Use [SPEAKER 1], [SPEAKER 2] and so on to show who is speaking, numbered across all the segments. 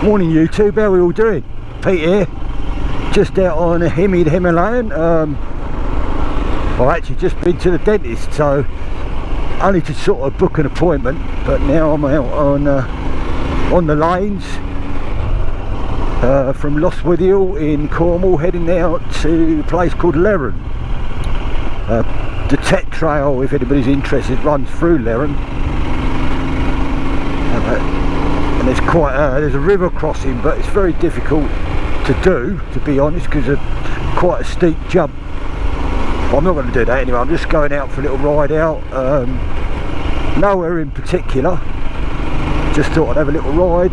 [SPEAKER 1] Morning YouTube, how are we all doing? Pete here, just out on Himmy the Himalayan. I've actually just been to the dentist, so I need to sort of book an appointment, but now I'm out on the lanes from Lostwithiel in Cornwall, heading out to a place called Leren. The Tet Trail, if anybody's interested, runs through Leren. And there's there's a river crossing, but it's very difficult to do, to be honest, because of quite a steep jump. But I'm not going to do that anyway. I'm just going out for a little ride out, nowhere in particular. Just thought I'd have a little ride,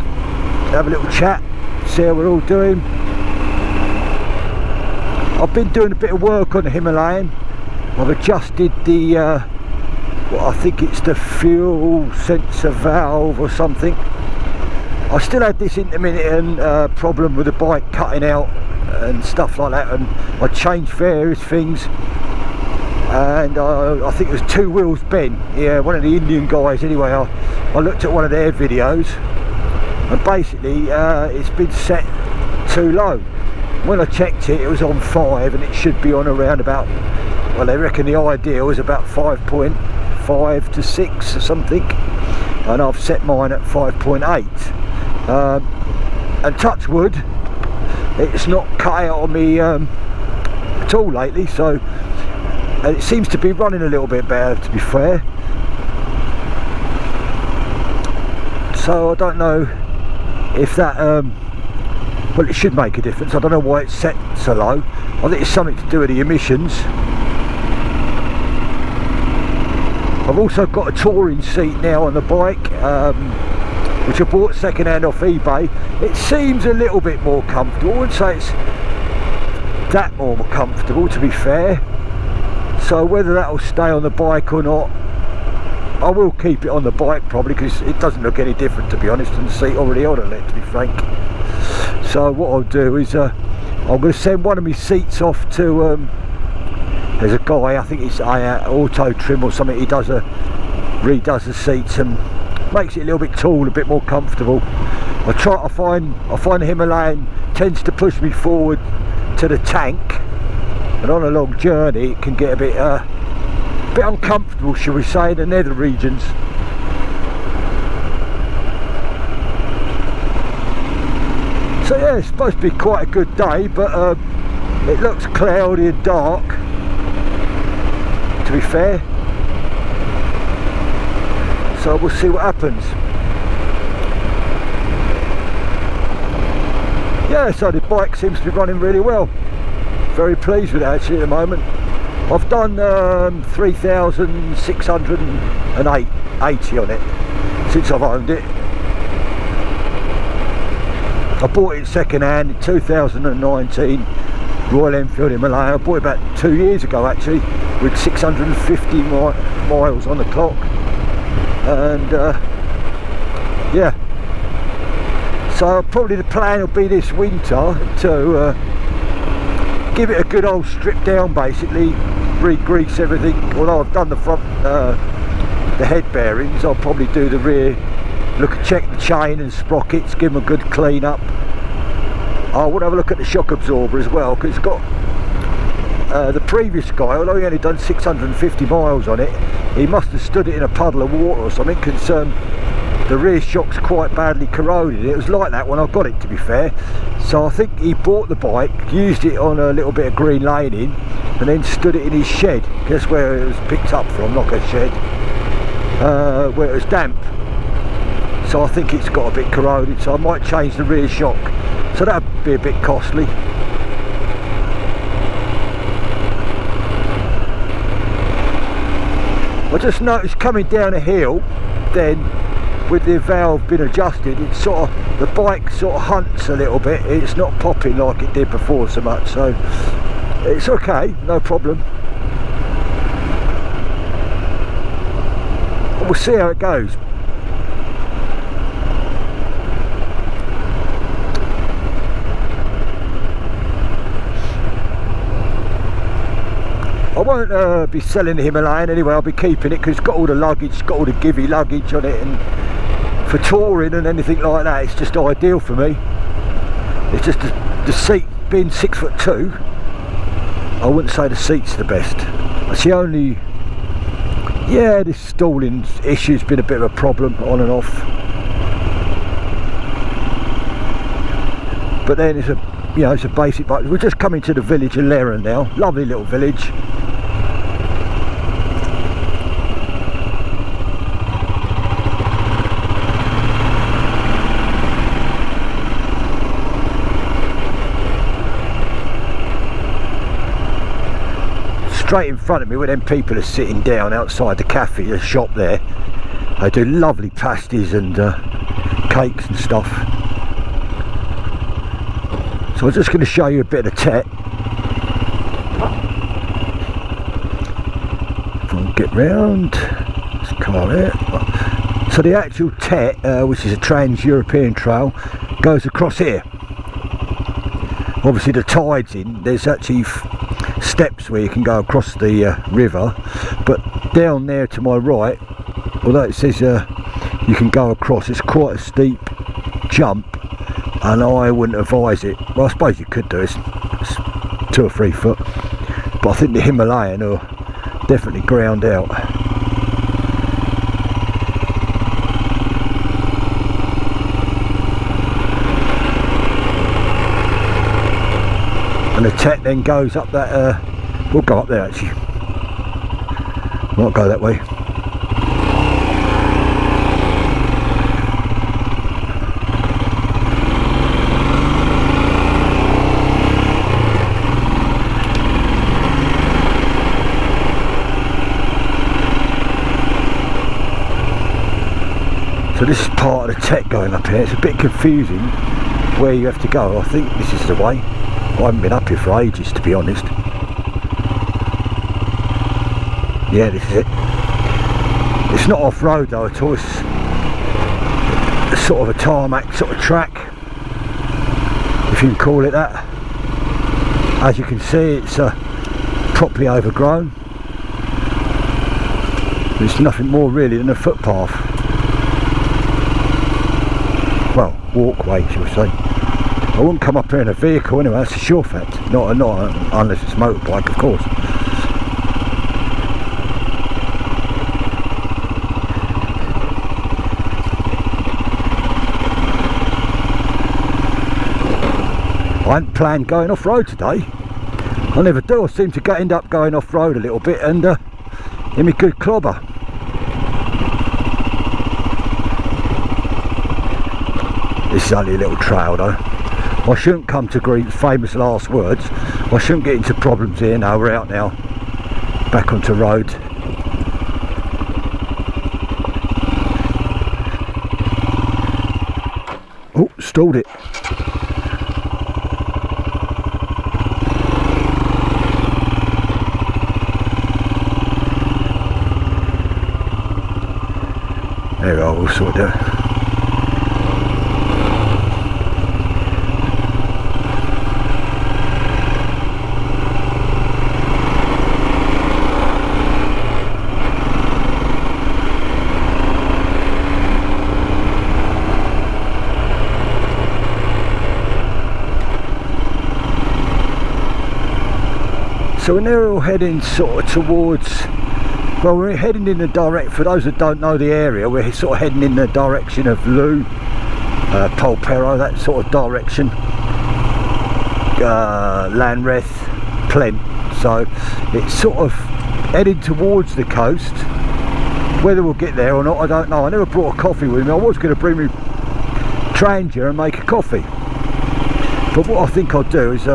[SPEAKER 1] have a little chat, see how we're all doing. I've been doing a bit of work on the Himalayan. I've adjusted the well, I think it's the fuel sensor valve or something. I still had this intermittent problem with the bike cutting out and stuff like that, and I changed various things, and I think it was two wheels bent. Yeah, one of the Indian guys anyway, I looked at one of their videos, and basically it's been set too low. When I checked it, it was on 5, and it should be on around about, well, they reckon the ideal is about 5.5 to 6 or something, and I've set mine at 5.8. And touch wood, it's not cut out on me at all lately, so it seems to be running a little bit better, to be fair. So I don't know if that well, it should make a difference. I don't know why it's set so low. I think it's something to do with the emissions. I've also got a touring seat now on the bike, which I bought second hand off eBay. It seems a little bit more comfortable. I wouldn't say it's that more comfortable, to be fair. So whether that will stay on the bike or not, I will keep it on the bike probably, because it doesn't look any different, to be honest, and the seat already on it, to be frank. So what I'll do is I'm going to send one of my seats off to there's a guy, I think it's Auto Trim or something. He does redoes the seats and makes it a little bit tall, a bit more comfortable. I find the Himalayan tends to push me forward to the tank, and on a long journey it can get a bit uncomfortable, shall we say, in the nether regions. So yeah, it's supposed to be quite a good day, but it looks cloudy and dark, to be fair. So we'll see what happens. Yeah, so the bike seems to be running really well. Very pleased with it actually at the moment. I've done 3,680 on it since I've owned it. I bought it second hand in 2019, Royal Enfield Himalayan. I bought it about 2 years ago actually, with 650 miles on the clock. And yeah, so probably the plan will be this winter to give it a good old strip down, basically re-grease everything. Although I've done the front, the head bearings, I'll probably do the rear, check the chain and sprockets, give them a good clean up. I would have a look at the shock absorber as well, because it's got the previous guy, although he only done 650 miles on it, he must have stood it in a puddle of water or something, because the rear shock's quite badly corroded. It was like that when I got it, to be fair. So I think he bought the bike, used it on a little bit of green laning, and then stood it in his shed. Guess where it was picked up from, not a shed, where it was damp. So I think it's got a bit corroded, so I might change the rear shock. So that'd be a bit costly. I just noticed coming down a hill, then with the valve being adjusted, it's sort of, the bike sort of hunts a little bit. It's not popping like it did before so much, so it's okay, no problem. We'll see how it goes. I won't be selling the Himalayan anyway. I'll be keeping it because it's got all the luggage, it's got all the givey luggage on it and for touring and anything like that, it's just ideal for me. It's just the seat being 6'2", I wouldn't say the seat's the best. That's the only, yeah, this stalling issue's been a bit of a problem on and off. But then it's a, you know, it's a basic bike. We're just coming to the village of Leren now. Lovely little village. Straight in front of me where them people are sitting down outside the cafe, the shop there. They do lovely pasties and cakes and stuff. So I'm just going to show you a bit of the Tet. If I can get round, let's come on here. So the actual Tet, which is a trans-European trail, goes across here. Obviously the tide's in, there's actually steps where you can go across the river, but down there to my right, although it says you can go across, it's quite a steep jump and I wouldn't advise it. Well, I suppose you could do it, it's 2 or 3 foot, but I think the Himalayan are definitely ground out. And the Tet then goes up that, we'll go up there actually, might go that way. So this is part of the Tet going up here. It's a bit confusing where you have to go. I think this is the way. I haven't been up here for ages, to be honest. Yeah, this is it. It's not off-road though at all. It's sort of a tarmac sort of track, if you can call it that. As you can see, it's properly overgrown. There's nothing more really than a footpath. Well, walkway, shall we say. I wouldn't come up here in a vehicle anyway, that's a sure fact. Not unless it's a motorbike, of course. I hadn't planned going off-road today. I never do. I seem to end up going off-road a little bit and give me good clobber. This is only a little trail though. I shouldn't come to grief, famous last words. I shouldn't get into problems here. No, we're out now. Back onto road. Oh, stalled it. There we are, we'll sort it out. So we're now all heading sort of towards, well, we're heading in the direct, for those that don't know the area, we're sort of heading in the direction of Lou, Polperro, that sort of direction, Lanreth, Plent. So it's sort of heading towards the coast. Whether we'll get there or not, I don't know. I never brought a coffee with me. I was going to bring me Tranger and make a coffee, but what I think I'll do is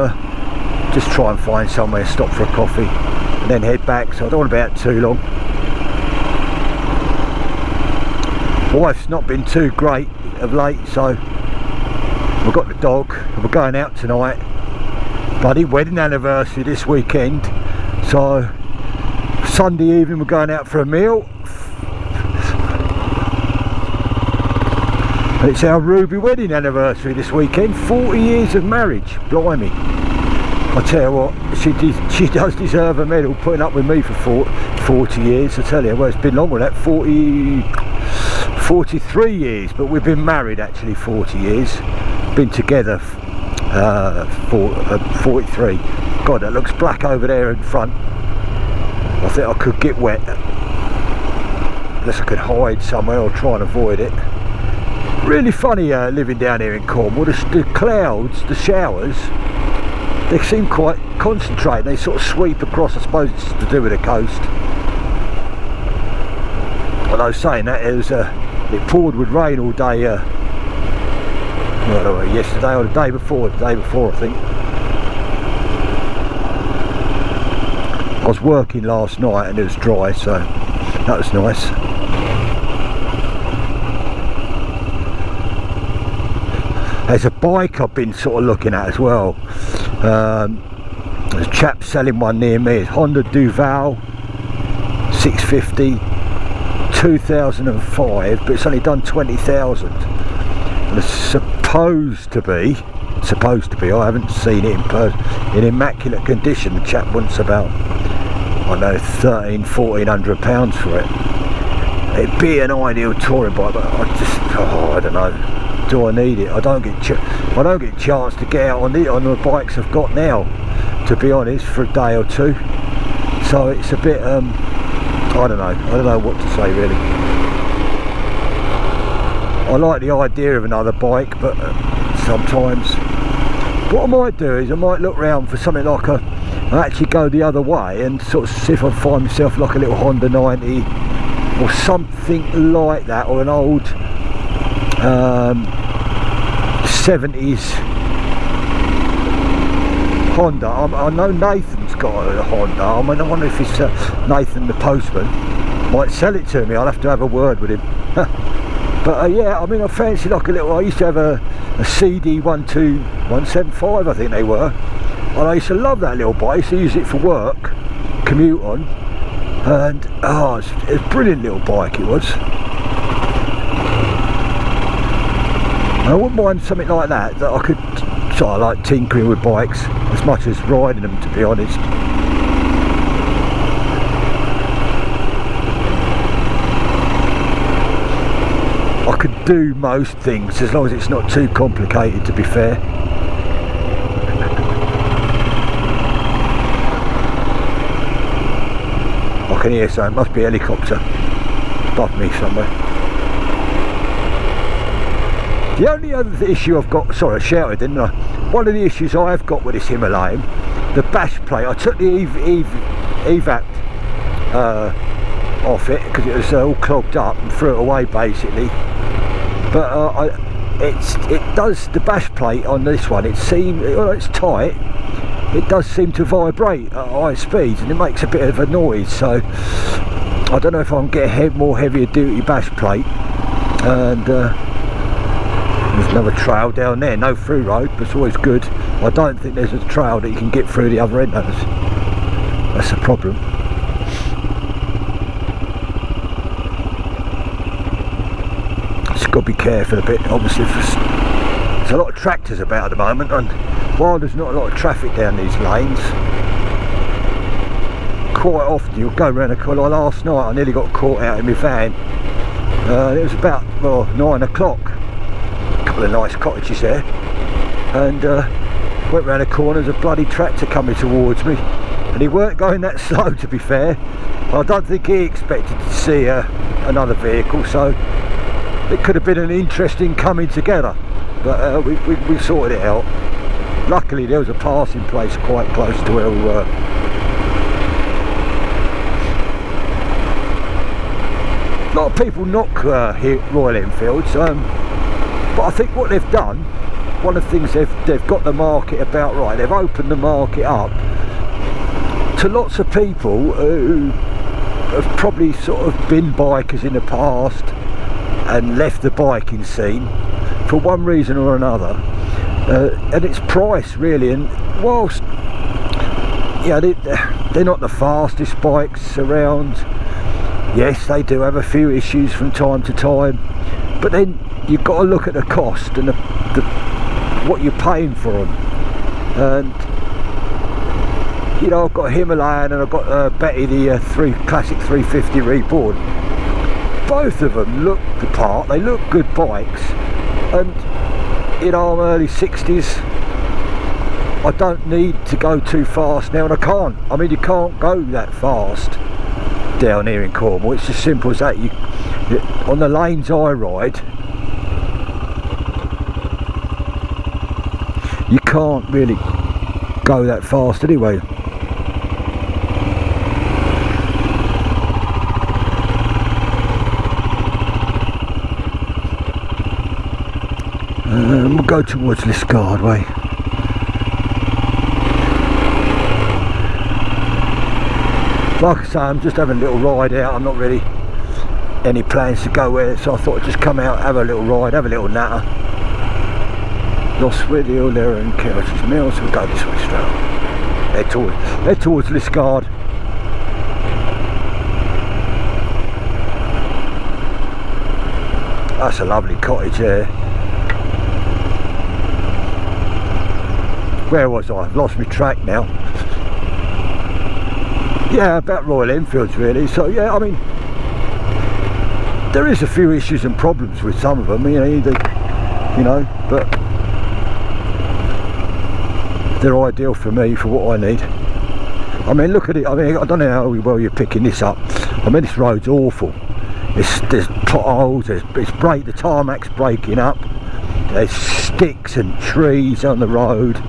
[SPEAKER 1] just try and find somewhere to stop for a coffee and then head back, so I don't want to be out too long. My wife's not been too great of late, so we've got the dog and we're going out tonight. Bloody wedding anniversary this weekend, so Sunday evening we're going out for a meal. And it's our Ruby wedding anniversary this weekend, 40 years of marriage, blimey. I tell you what, she does deserve a medal, putting up with me for 40 years, I tell you. Well, it's been longer than that, 43 years, but we've been married actually 40 years. Been together for 43. God, that looks black over there in front. I think I could get wet unless I could hide somewhere or try and avoid it. Really funny living down here in Cornwall. The clouds, the showers, they seem quite concentrated. They sort of sweep across. I suppose it's to do with the coast. Although saying that, it poured with rain all day. Yesterday or the day before I think. I was working last night and it was dry, so that was nice. There's a bike I've been sort of looking at as well. There's a chap selling one near me. It's Honda Duval 650 2005, but it's only done 20,000. And it's supposed to be, I haven't seen it in person, in immaculate condition. The chap wants about, I know, £1,400 for it. It'd be an ideal touring bike, but I don't know. Do I need it? I don't get chance to get out on the bikes I've got now, to be honest, for a day or two. So it's a bit I don't know what to say really. I like the idea of another bike, but sometimes what I might do is I might look around for something like I actually go the other way and sort of see if I find myself like a little Honda 90 or something like that, or an old 70s Honda. I know Nathan's got a Honda. I mean, I wonder if it's Nathan the postman might sell it to me. I'll have to have a word with him. But yeah, I mean, I fancy like a little, I used to have a CD 12175, I think they were, and I used to love that little bike. I used to use it for work, commute on, and it's a brilliant little bike it was. And I wouldn't mind something like that I could sort of like tinkering with bikes as much as riding them, to be honest. I could do most things as long as it's not too complicated, to be fair. I can hear something, must be a helicopter above me somewhere. The only other issue I've got, sorry I shouted didn't I? One of the issues I've got with this Himalayan, the bash plate, I took the evac off it because it was all clogged up and threw it away basically. But the bash plate on this one, it seems, although it's tight, it does seem to vibrate at high speeds and it makes a bit of a noise. So I don't know if I can get a more heavier duty bash plate. And there's another trail down there, no through road, but it's always good. I don't think there's a trail that you can get through the other end of it. That's the problem. Just got to be careful a bit, obviously. There's a lot of tractors about at the moment, and while there's not a lot of traffic down these lanes, quite often you'll go around a corner. Like last night I nearly got caught out in my van. It was about 9 o'clock. A couple of nice cottages there, and went round a corner. There's a bloody tractor coming towards me, and he weren't going that slow, to be fair. I don't think he expected to see another vehicle, so it could have been an interesting coming together, but we sorted it out. Luckily there was a passing place quite close to where we were. A lot of people knock here at Royal Enfields, but I think what they've done, one of the things they've got the market about right. They've opened the market up to lots of people who have probably sort of been bikers in the past and left the biking scene for one reason or another, and it's price really. And whilst they're not the fastest bikes around, yes, they do have a few issues from time to time, but then you've got to look at the cost and what you're paying for them. And you know, I've got a Himalayan and I've got Betty the classic 350 reborn, both of them look the part, they look good bikes, and you know, I'm early 60s, I don't need to go too fast now, and I can't. I mean, you can't go that fast down here in Cornwall. It's as simple as that. On the lanes I ride, you can't really go that fast anyway. We'll go towards Liscard way. Like I say, I'm just having a little ride out. I'm not really any plans to go where, so I thought I'd just come out, have a little ride, have a little natter. Lost with the Hill there and Couch's Mill, so we'll go this way straight. Head towards Liscard. That's a lovely cottage there. Where was I? I've lost my track now. Yeah, about Royal Enfields really. So yeah, I mean, there is a few issues and problems with some of them, you know, but they're ideal for me, for what I need. I mean, look at it. I mean, I don't know how well you're picking this up. I mean, this road's awful. There's potholes, the tarmac's breaking up, there's sticks and trees on the road,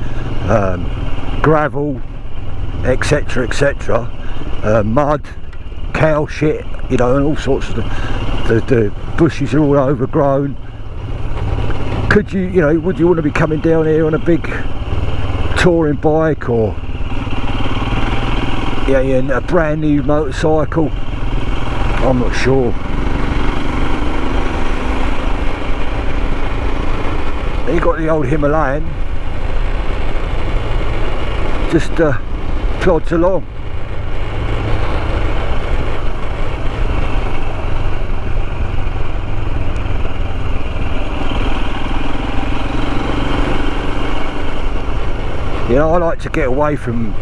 [SPEAKER 1] gravel, etc, etc, mud, cow shit, you know, and all sorts of the bushes are all overgrown. Could you, you know, would you want to be coming down here on a big touring bike, or yeah, a brand new motorcycle? I'm not sure. Then you got the old Himalayan, just plods along. You know, I like to get away from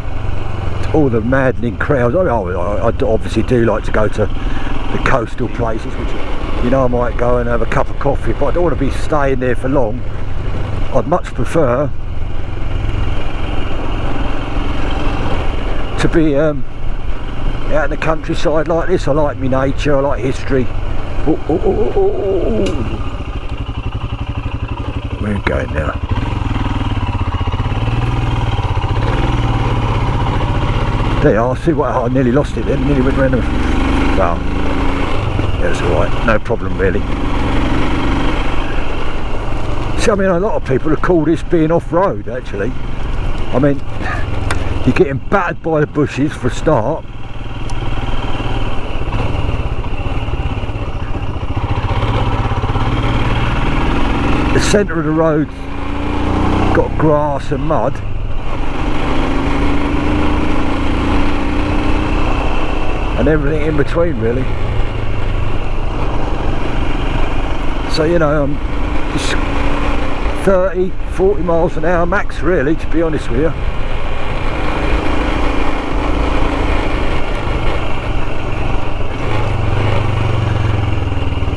[SPEAKER 1] all the maddening crowds. I obviously do like to go to the coastal places, which, you know, I might go and have a cup of coffee, but I don't want to be staying there for long. I'd much prefer to be out in the countryside like this. I like me nature, I like history. Where are we going now? There you are. See what? I nearly lost it then. Nearly went round. Well, yeah, it's all right. No problem really. See, I mean, a lot of people have called this being off-road. Actually, I mean, you're getting battered by the bushes for a start. The centre of the road's got grass and mud. And everything in between really. So, you know, just 30, 40 miles an hour max really, to be honest with you.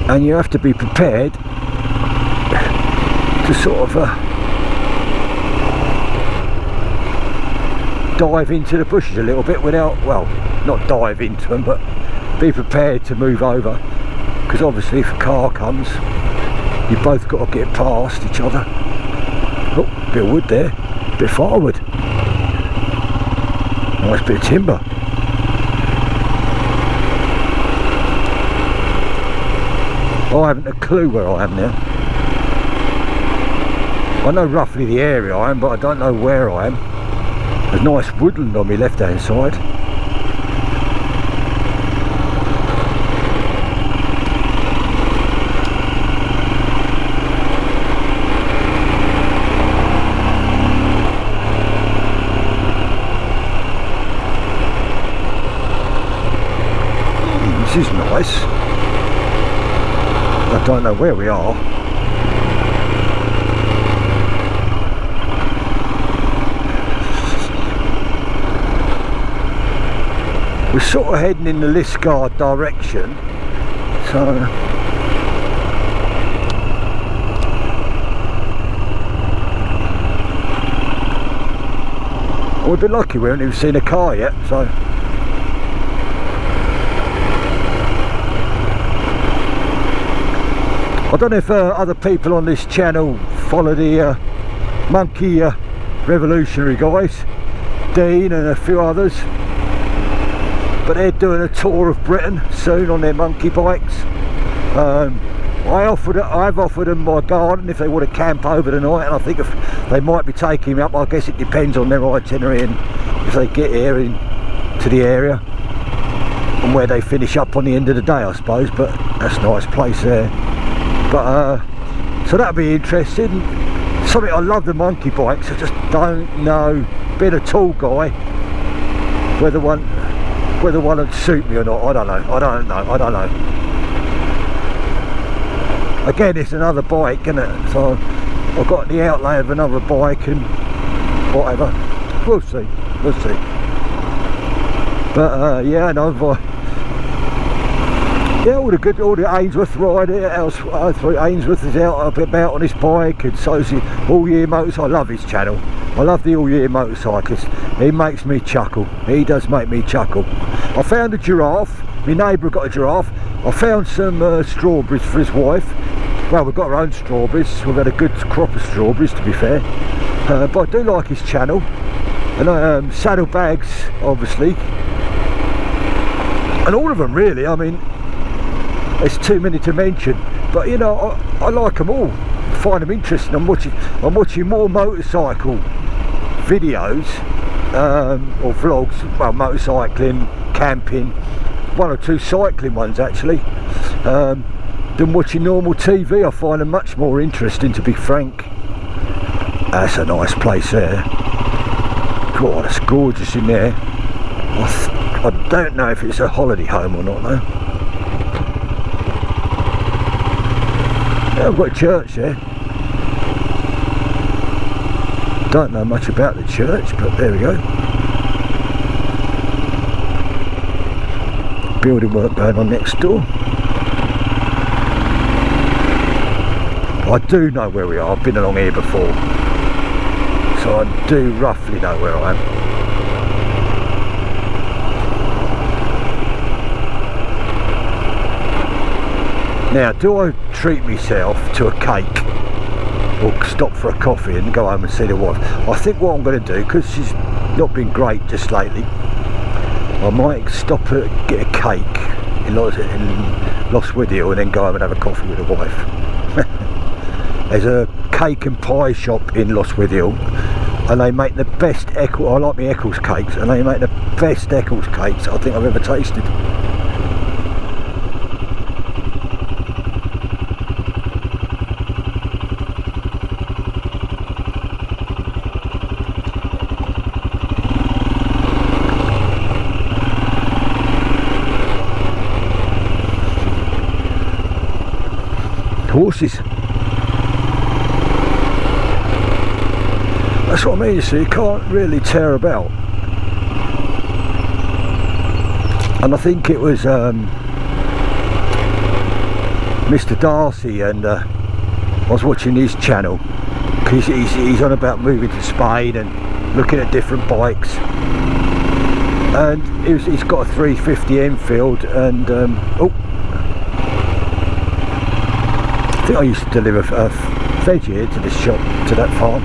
[SPEAKER 1] And you have to be prepared to sort of dive into the bushes a little bit without, well, not dive into them, but be prepared to move over, because obviously if a car comes, you've both got to get past each other. Oh, bit of wood there, bit of firewood, nice bit of timber. I haven't a clue where I am now. I know roughly the area I am, but I don't know where I am. There's nice woodland on my left hand side. This is nice. I don't know where we are. We're sort of heading in the Liscard direction, So we've been lucky, we haven't even seen a car yet, so I don't know if other people on this channel follow the monkey revolutionary guys, Dean and a few others, but they're doing a tour of Britain soon on their monkey bikes. I've offered them my garden if they want to camp over the night, and I think if they might be taking me up. I guess it depends on their itinerary and if they get here to the area and where they finish up on the end of the day, I suppose. But that's a nice place there. But so that'll be interesting. Something I love the monkey bikes. I just don't know, being a tall guy, whether one would suit me or not. I don't know. Again, it's another bike, isn't it? So I've got the outlay of another bike and whatever. We'll see. But yeah, no, yeah, all the Ainsworth rider, Ainsworth is out about on his bike, and so's the All Year Motorcycle. I love his channel. I love the All Year Motorcyclist. He makes me chuckle. He does make me chuckle. I found a giraffe. My neighbour got a giraffe. I found some strawberries for his wife. Well, we've got our own strawberries. We've had a good crop of strawberries, to be fair. But I do like his channel. And saddlebags, obviously. And all of them, really. I mean, there's too many to mention. But, you know, I like them all. I find them interesting. I'm watching more motorcycle videos or vlogs. Well, motorcycling, camping. One or two cycling ones, actually. Than watching normal TV. I find them much more interesting, to be frank. That's a nice place there. God, it's gorgeous in there. I don't know if it's a holiday home or not, though. Yeah, I've got a church there. Don't know much about the church, but there we go. Building work going on next door. I do know where we are. I've been along here before, so I do roughly know where I am. Now, do I treat myself to a cake or stop for a coffee and go home and see the wife? I think what I'm going to do, because she's not been great just lately, I might stop and get a cake in Lostwithiel and then go home and have a coffee with the wife. There's a cake and pie shop in Lostwithiel, and they make the best Eccles. I like my Eccles cakes, and they make the best Eccles cakes I think I've ever tasted. Horses. That's what I mean, you see, you can't really tear about. And I think it was Mr. Darcy, and I was watching his channel, because he's on about moving to Spain and looking at different bikes. And he's got a 350 Enfield, and I think I used to deliver veg here to this shop, to that farm.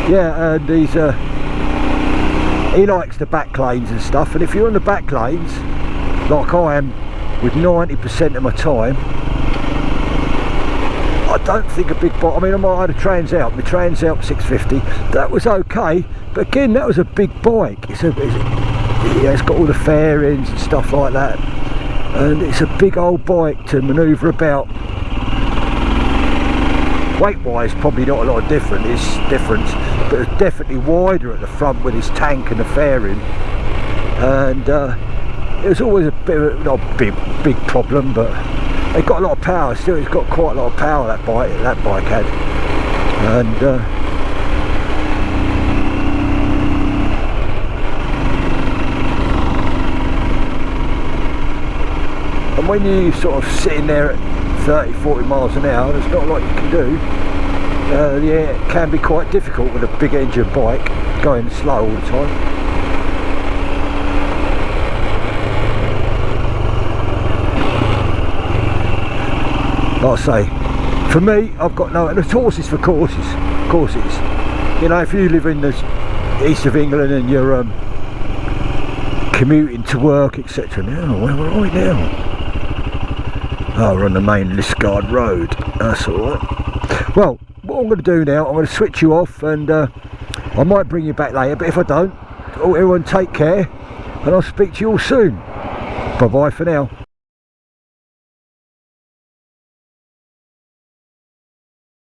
[SPEAKER 1] Yeah, and he likes the back lanes and stuff, and if you're on the back lanes, like I am with 90% of my time, I don't think a big bike, I mean, I might have had a Trans Alp, my Trans Alp 650, that was okay, but again, that was a big bike. It's got all the fairings and stuff like that, and it's a big old bike to manoeuvre about. Weight wise, probably not a lot of difference, but it's definitely wider at the front with his tank and the fairing, and it was always a bit of, not a big problem, but it got a lot of power. Still, it's got quite a lot of power, that bike had, and And when you sort of sitting there at 30-40 miles an hour, there's not a lot you can do. Yeah, it can be quite difficult with a big engine bike going slow all the time. Like I say, for me, I've got no, and the horses for courses. You know, if you live in the east of England and you're commuting to work, etc. Now, where are we now? Oh, we're on the main Liskeard Road. That's alright. Well, what I'm going to do now, I'm going to switch you off, and I might bring you back later, but if I don't, everyone take care, and I'll speak to you all soon. Bye bye for now.